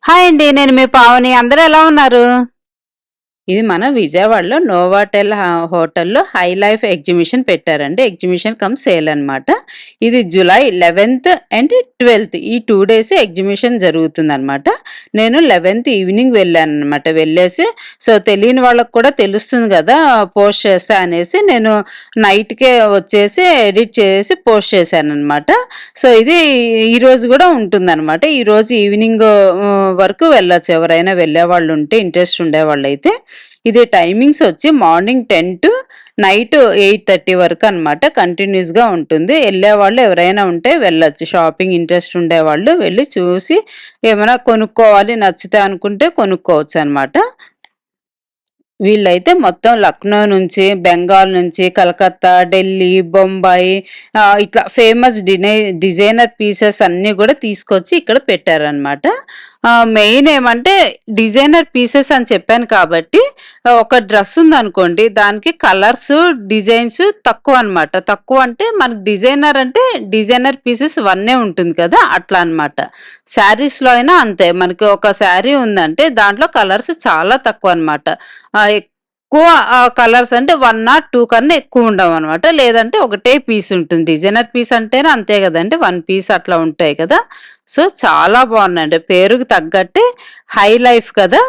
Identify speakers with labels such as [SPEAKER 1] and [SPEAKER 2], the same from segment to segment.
[SPEAKER 1] Hi అండి. నేను మీ పావని. అందరూ ఎలా ఉన్నారు? ఇది మన విజయవాడలో నోవాటెల్ హోటల్‌లో హై లైఫ్ ఎగ్జిబిషన్ పెట్టారండి. ఎగ్జిబిషన్ కమ్ సేల్ అనమాట. ఇది జూలై 11థ్ అండ్ 12థ్ ఈ 2 డేస్ ఎగ్జిబిషన్ జరుగుతుందనమాట. నేను 11థ్ ఈవినింగ్ వెళ్ళాననమాట. వెళ్ళేసి తెలియని వాళ్ళకి కూడా తెలుస్తుంది గదా! పోస్ట్ చేస్తా అనేసి నేను నైట్‌కే వచ్చేసి ఎడిట్ చేసి పోస్ట్ చేశాననమాట. ఇది ఈరోజు గూడా ఉంటుందనమాట. ఈరోజు ఈవినింగ్ వరకు వెళ్ళొచ్చు. ఎవరైనా వెళ్ళేవాళ్ళుంటే ఇంట్రెస్ట్ ఉండేవాళ్ళైతే. ఇది టైమింగ్స్ వచ్చి మార్నింగ్ 10 టు నైట్ 8:30 వరకు అనమాట. కంటిన్యూస్‌గా ఉంటుంది. ఎళ్ళేవాళ్ళు ఎవరైనా ఉంటే వెళ్ళొచ్చు. షాపింగ్ ఇంట్రెస్ట్ ఉండేవాళ్ళు వెళ్ళి చూసి ఏమైనా కొనుక్కోవాలి నచ్చితే అనుకుంటే కొనుక్కోవచ్చనమాట. వీళ్ళైతే మొత్తం లక్నో నుంచి, బెంగాల్ నుంచి, కలకత్తా, ఢిల్లీ, బొంబాయి ఇట్లా ఫేమస్ డిజైనర్ పీసెస్ అన్నీ గూడా తీసుకొచ్చి ఇక్కడ పెట్టారనమాట. మెయిన్ ఏమంటే డిజైనర్ పీసెస్ అని చెప్పాను కాబట్టి ఒక డ్రెస్ ఉందనుకోండి దానికి కలర్స్, డిజైన్స్ తక్కువనమాట. తక్కువ అంటే మనకు డిజైనర్ అంటే డిజైనర్ పీసెస్ వన్నే ఉంటుంది కదా! అట్లా అనమాట. శారీస్‌లో అయినా అంతే. మనకి ఒక శారీ ఉందంటే దాంట్లో కలర్స్ చాలా తక్కువనమాట. ఎక్కువ కలర్స్ అంటే 1 ఆర్ 2 కన్నా ఎక్కువ ఉండవనమాట. లేదంటే ఒకటే పీస్ ఉంటుంది. డిజైనర్ పీస్ అంటేనే అంతే గదండీ! 1 పీస్ అట్లా ఉంటాయి కదా! చాలా బావున్నాయండి. పేరుకి తగ్గట్టే హై లైఫ్ కదా!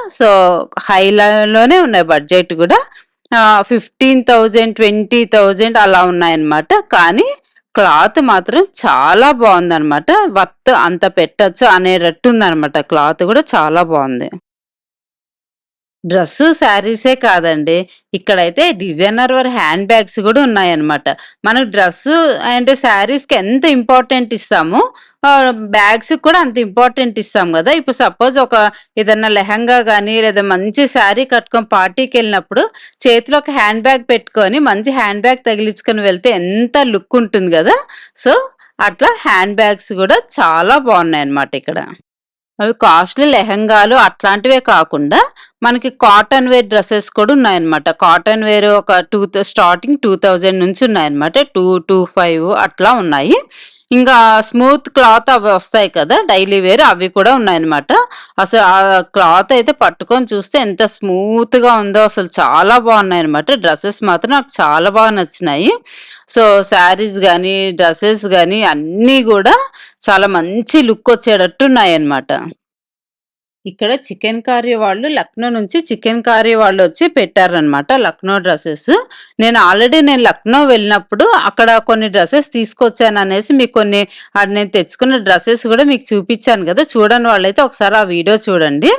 [SPEAKER 1] హై లైవ్‌లోనే ఉన్నాయి బడ్జెట్ గూడా. 15,000, 20,000 అలా ఉన్నాయన్నమాట. కానీ క్లాత్ మాత్రం చాలా బావుందనమాట. వర్త్ అంత పెట్టొచ్చు అనేటట్టుందనమాట. క్లాత్ గూడా చాలా బావుంది. డ్రెస్సు, శారీసే కాదండి. ఇక్కడైతే డిజైనర్ వేర్ హ్యాండ్ బ్యాగ్స్ గూడా ఉన్నాయన్నమాట. మనకు డ్రెస్సు అండ్ శారీస్‌కి ఎంత ఇంపార్టెంట్ ఇస్తామో బ్యాగ్స్‌కి కూడా అంత ఇంపార్టెంట్ ఇస్తాం గదా! ఇప్పుడు సపోజ్ ఏదన్నా లెహెంగా గానీ, లేదా మంచి శారీ కట్టుకొని పార్టీకెళ్ళినప్పుడు చేతిలో ఒక హ్యాండ్ బ్యాగ్ పెట్టుకొని, మంచి హ్యాండ్ బ్యాగ్ తగిలించుకొని వెళ్తే ఎంత లుక్ ఉంటుంది గదా! సో, అట్లా హ్యాండ్ బ్యాగ్స్ గూడా చాలా బావున్నాయన్నమాట ఇక్కడ. అవి కాస్ట్‌లీ లెహెంగాలు అట్లాంటివే కాకుండా, మనకి కాటన్ వేర్ డ్రెసెస్ కూడా ఉన్నాయన్నమాట. కాటన్ వేర్ ఒక స్టార్టింగ్ 2000 నుంచి ఉన్నాయన్నమాట. 25 అట్లా ఉన్నాయి. ఇంకా స్మూత్ క్లాత్ అవి వస్తాయి కదా! డైలీ వేర్ అవి కూడా ఉన్నాయన్నమాట. అసలు ఆ క్లాత్ అయితే పట్టుకొని చూస్తే ఎంత స్మూత్‌గా ఉందో అసలు చాలా బాగున్నాయన్నమాట. డ్రెసెస్ మాత్రం నాకు చాలా బాగా నచ్చినాయి. శారీస్ గానీ, డ్రెసెస్ గానీ అన్నీ గూడా చాలా మంచి లుక్ వచ్చేటట్టు ఉన్నాయన్నమాట. ఇక్కడ చికెన్ కర్రీ వాళ్ళు లక్నో నుంచి చికెన్ కర్రీ వాళ్ళొచ్చి పెట్టారనమాట లక్నో డ్రెసెస్. నేను లక్నో వెళ్ళినప్పుడు అక్కడ కొన్ని డ్రెసెస్ తీసుకొచ్చాననేసి మీకు నేను తెచ్చుకున్న డ్రెసెస్ గూడా మీకు చూపిచ్చాను గదా! చూడని వాళ్ళైతే ఒకసారి ఆ వీడియో చూడండి.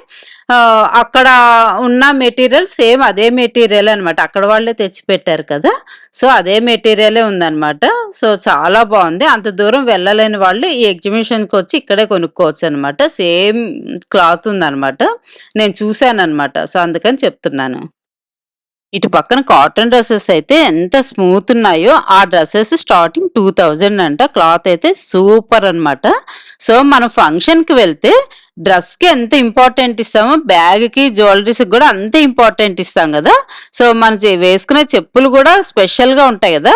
[SPEAKER 1] అక్కడ ఉన్న మెటీరియల్ సేమ్ అదే మెటీరియల్ అనమాట. అక్కడ వాళ్ళే తెచ్చిపెట్టారు కదా! అదే మెటీరియలే ఉందనమాట. చాలా బావుంది. అంత దూరం వెళ్ళలేని వాళ్ళు ఈ ఎగ్జిబిషన్‌కొచ్చి ఇక్కడే కొనుక్కోవచ్చనమాట. సేమ్ క్లాత్ ఉందనమాట. నేను చూసాననమాట. అందుకని చెప్తున్నాను. ఇటు పక్కన కాటన్ డ్రెసెస్ అయితే ఎంత స్మూత్ ఉన్నాయో ఆ డ్రెసెస్ స్టార్టింగ్ 2000 అంట. క్లాత్ అయితే సూపర్ అనమాట. మనం ఫంక్షన్‌కి వెళ్తే డ్రెస్‌కి ఎంత ఇంపార్టెంట్ ఇస్తామో బ్యాగ్‌కి, జ్యువెలరీస్‌కి గూడా అంతే ఇంపార్టెంట్ ఇస్తాం గదా! మనం వేసుకునే చెప్పులు గూడా స్పెషల్‌గా ఉంటాయి గదా!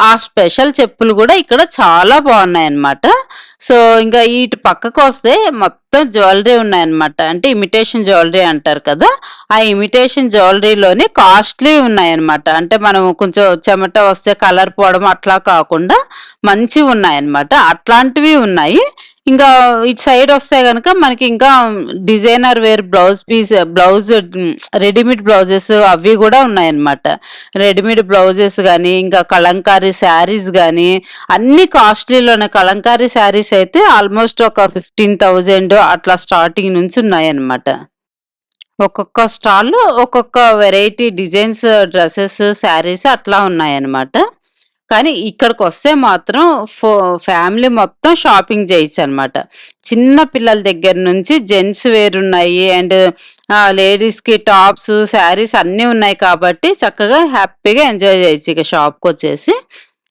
[SPEAKER 1] ఆ స్పెషల్ చెప్పులు గూడా ఇక్కడ చాలా బావున్నాయన్నమాట. ఇంకా ఇటు పక్కకొస్తే మొత్తం జ్యువెలరీ ఉన్నాయన్నమాట. అంటే ఇమిటేషన్ జ్యువెలరీ అంటారు కదా! ఆ ఇమిటేషన్ జ్యువెలరీలోనే కాస్ట్‌లీ ఉన్నాయన్నమాట. అంటే మనం కొంచెం చెమట వస్తే కలర్ పోవడం అట్లా కాకుండా మంచివున్నాయన్నమాట. అట్లాంటివి ఉన్నాయి. ఇంకా ఇటు సైడ్ వస్తే గనక మనకి ఇంకా designer wear blouse readymade blouses అవి గూడా ఉన్నాయన్నమాట. రెడీమేడ్ బ్లౌజెస్ గానీ, ఇంకా కలంకారీ శారీస్ గానీ అన్నీ కాస్ట్‌లీలోనే. కలంకారీ శారీస్ అయితే ఆల్మోస్ట్ ఒక 15,000 అట్లా స్టార్టింగ్ నుంచి ఉన్నాయన్నమాట. ఒక్కొక్క స్టాల్‌లో ఒక్కొక్క వెరైటీ డిజైన్స్ డ్రెసెస్, శారీస్ అట్లా ఉన్నాయన్నమాట. కానీ ఇక్కడికొస్తే మాత్రం ఫ్యామిలీ మొత్తం షాపింగ్ చేయొచ్చనమాట. చిన్న పిల్లల దగ్గర నుంచి జెంట్స్ వేర్ ఉన్నాయి. అండ్ లేడీస్‌కి టాప్స్, శారీస్ అన్నీ ఉన్నాయి కాబట్టి చక్కగా హ్యాపీగా ఎంజాయ్ చేయొచ్చు ఇక షాప్‌కొచ్చేసి.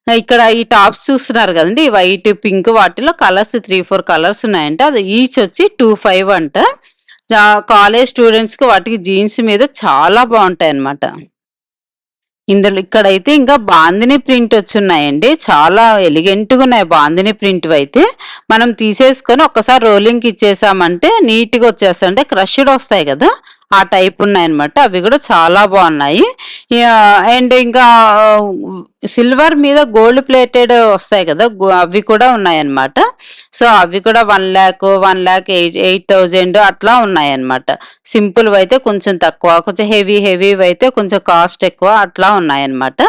[SPEAKER 1] ఇక్కడ ఈ టాప్స్ చూస్తున్నారు గదండీ! వైట్, పింక్ వాటిలో కలర్స్ 3, 4 కలర్స్ ఉన్నాయంట. అది ఈచ్ వచ్చి 25 అంట. కాలేజ్ స్టూడెంట్స్‌కి వాటికి జీన్స్ మీద చాలా బావుంటాయన్నమాట. ఇందులో ఇక్కడైతే ఇంకా బాందిని ప్రింట్ వచ్చున్నాయండి. చాలా ఎలిగెంట్‌గా ఉన్నాయి బాందిని ప్రింట్‌వైతే. మనం తీసేసుకొని ఒక్కసారి రోలింగ్‌కి ఇచ్చేసామంటే నీట్‌గా వచ్చేస్తాయి. అంటే క్రష్డ్ వస్తాయి కదా! ఆ టైప్ ఉన్నాయన్నమాట. అవి కూడా చాలా బాగున్నాయి. అండ్ ఇంకా సిల్వర్ మీద గోల్డ్ ప్లేటెడ్ వస్తాయి కదా! అవి కూడా ఉన్నాయన్నమాట. సో, అవి కూడా 1,00,000, 1,08,000 అట్లా ఉన్నాయన్నమాట. సింపుల్‌వైతే కొంచెం తక్కువ, కొంచెం హెవీవైతే కొంచెం కాస్ట్ ఎక్కువ అట్లా ఉన్నాయన్నమాట.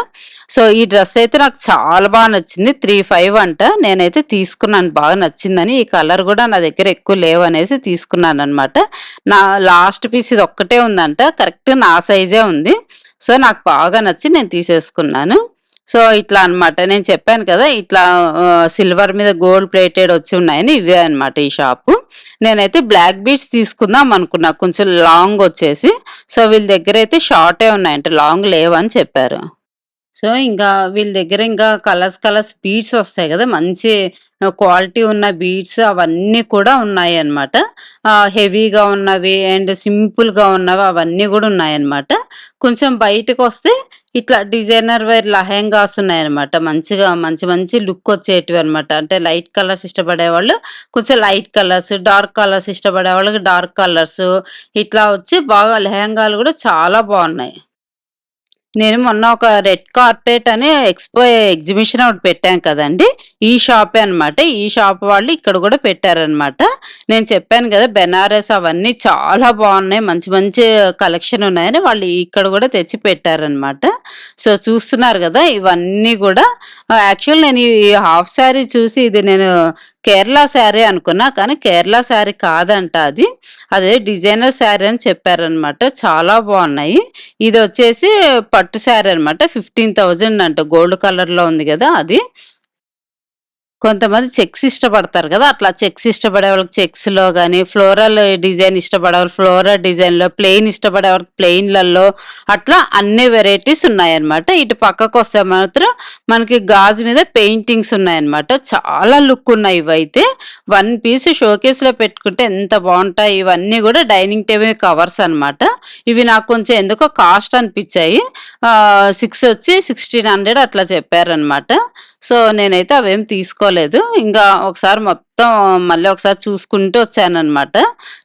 [SPEAKER 1] సో, ఈ డ్రెస్ అయితే నాకు చాలా బాగా నచ్చింది. 35 అంట. నేనైతే తీసుకున్నాను బాగా నచ్చిందని. ఈ కలర్ కూడా నా దగ్గర ఎక్కువ లేవనేసి తీసుకున్నానన్నమాట. నా లాస్ట్ పీస్ ఇది ఒక్కటే ఉందంట. కరెక్ట్ నా సైజే ఉంది. సో, నాకు బాగా నచ్చి నేను తీసేసుకున్నాను. సో, ఇట్లా అన్నమాట. నేను చెప్పాను కదా! ఇట్లా సిల్వర్ మీద గోల్డ్ ప్లేటెడ్ వచ్చి ఉన్నాయని ఇవే అన్నమాట ఈ షాపు. నేనైతే బ్లాక్ బీడ్స్ తీసుకుందాం అనుకున్నా. కొంచెం లాంగ్ వచ్చేసి. సో, వీళ్ళ దగ్గరైతే షార్టే ఉన్నాయంట. లాంగ్ లేవని చెప్పారు. సో, ఇంకా వీళ్ళ దగ్గర ఇంకా కలర్స్ బీడ్స్ వస్తాయి గదా! మంచి క్వాలిటీ ఉన్న బీడ్స్ అవన్నీ కూడా ఉన్నాయన్నమాట. హెవీగా ఉన్నవి అండ్ సింపుల్‌గా ఉన్నవి అవన్నీ గూడా ఉన్నాయన్నమాట. కొంచెం బయటకొస్తే ఇట్లా డిజైనర్ వేర్ లెహెంగాస్ ఉన్నాయన్నమాట. మంచిగా మంచి లుక్ వచ్చేటివన్నమాట. అంటే లైట్ కలర్స్ ఇష్టపడేవాళ్ళు కొంచెం లైట్ కలర్స్, డార్క్ కలర్స్ ఇష్టపడే వాళ్ళకి డార్క్ కలర్స్ ఇట్లా వచ్చి బాగా లెహెంగాలు గూడా చాలా బావున్నాయి. నేను మొన్న ఒక రెడ్ కార్పెట్ అని ఎగ్జిబిషన్ ఒకటి పెట్టాం కదండీ! ఈ షాపే అన్నమాట. ఈ షాప్ వాళ్ళు ఇక్కడ గూడా పెట్టారన్నమాట. నేను చెప్పాను గదా! బెనారస్ అవన్నీ చాలా బావున్నాయి. మంచి కలెక్షన్ ఉన్నాయని వాళ్ళు ఇక్కడ గూడా తెచ్చి పెట్టారన్నమాట. సో, చూస్తున్నారు గదా! ఇవన్నీ గూడా యాక్చువల్ నేను ఈ హాఫ్ సారీ చూసి ఇది నేను కేరళ శారీ అనుకున్నా. కానీ కేరళ శారీ కాదంట అది. అదే డిజైనర్ శారీ అని చెప్పారన్నమాట. చాలా బావున్నాయి. ఇదొచ్చేసి పట్టు శారీ అనమాట. 15,000 అంట. గోల్డ్ కలర్‌లో ఉంది గదా! అది. కొంతమంది చెక్స్ ఇష్టపడతారు గదా! అట్లా చెక్స్ ఇష్టపడే వాళ్ళకి చెక్స్‌లో గాని, ఫ్లోరల్ డిజైన్ ఇష్టపడేవాళ్ళు ఫ్లోరల్ డిజైన్‌లో, ప్లెయిన్ ఇష్టపడేవాళ్ళకి ప్లెయిన్‌లలో అట్లా అన్ని వెరైటీస్ ఉన్నాయన్నమాట. ఇటు పక్కకొస్తే మాత్రం మనకి గాజు మీద పెయింటింగ్స్ ఉన్నాయన్నమాట. చాలా లుక్ ఉన్నాయి ఇవైతే. వన్ పీస్ షోకేస్‌లో పెట్టుకుంటే ఎంత బావుంటాయి. ఇవన్నీ గూడా డైనింగ్ టేబుల్ కవర్స్ అన్నమాట. ఇవి నాకు కొంచెం ఎందుకో కాస్ట్ అనిపిచ్చాయి. 6 వచ్చి 1600 అట్లా చెప్పారన్నమాట. సో, నేనైతే అవేం తీసుకోలేదు. ఇంకా ఒకసారి మొత్తం మళ్ళీ ఒకసారి చూసుకుంటూ వచ్చాననమాట.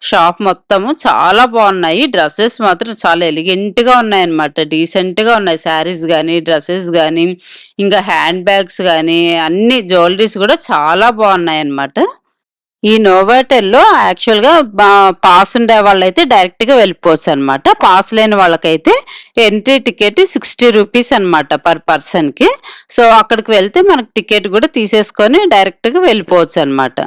[SPEAKER 1] షాప్ మొత్తము చాలా బావున్నాయి. డ్రెసెస్ మాత్రం చాలా ఎలిగెంట్‌గా ఉన్నాయన్నమాట. డీసెంట్‌గా ఉన్నాయి. శారీస్ గానీ, డ్రెసెస్ గానీ, ఇంకా హ్యాండ్ బ్యాగ్స్ గానీ, అన్ని జ్యువెలరీస్ గూడా చాలా బావున్నాయన్నమాట. ఈ నోవాటెల్‌లో యాక్చువల్‌గా పాస్ ఉండే వాళ్ళైతే డైరెక్ట్‌గా వెళ్ళిపోవచ్చనమాట. పాస్ లేని వాళ్ళకైతే ఎంట్రీ టికెట్ ₹60 అనమాట పర్ పర్సన్‌కి. సో, అక్కడికి వెళ్తే మనకు టికెట్ గూడా తీసేసుకొని డైరెక్ట్‌గా వెళ్ళిపోవచ్చనమాట.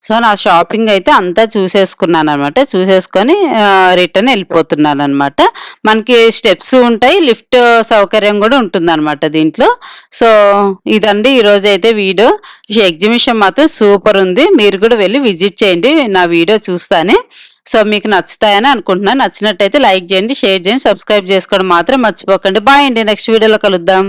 [SPEAKER 1] సో, నా షాపింగ్ అయితే అంతా చూసేసుకున్నాననమాట. చూసేసుకొని రిటర్న్ ఎళ్ళిపోతున్నాననమాట. మనకి స్టెప్స్ ఉంటాయి. లిఫ్ట్ సౌకర్యం గూడా ఉంటుందనమాట దీంట్లో. సో, ఇదండి ఈరోజైతే వీడియో. ఈ ఎగ్జిబిషన్ మాత్రం సూపరుంది. మీరు గూడా వెళ్లి విజిట్ చేయండి. నా వీడియో చూస్తానే. సో, మీకు నచ్చుతాయని అనుకుంటున్నాను. నచ్చినట్టయితే లైక్ జేయండి, షేర్ జేయండి, సబ్స్క్రైబ్ జేసుకోవడం మాత్రం మర్చిపోకండి. బాయ్ అండి. నెక్స్ట్ వీడియోలో కలుద్దాం.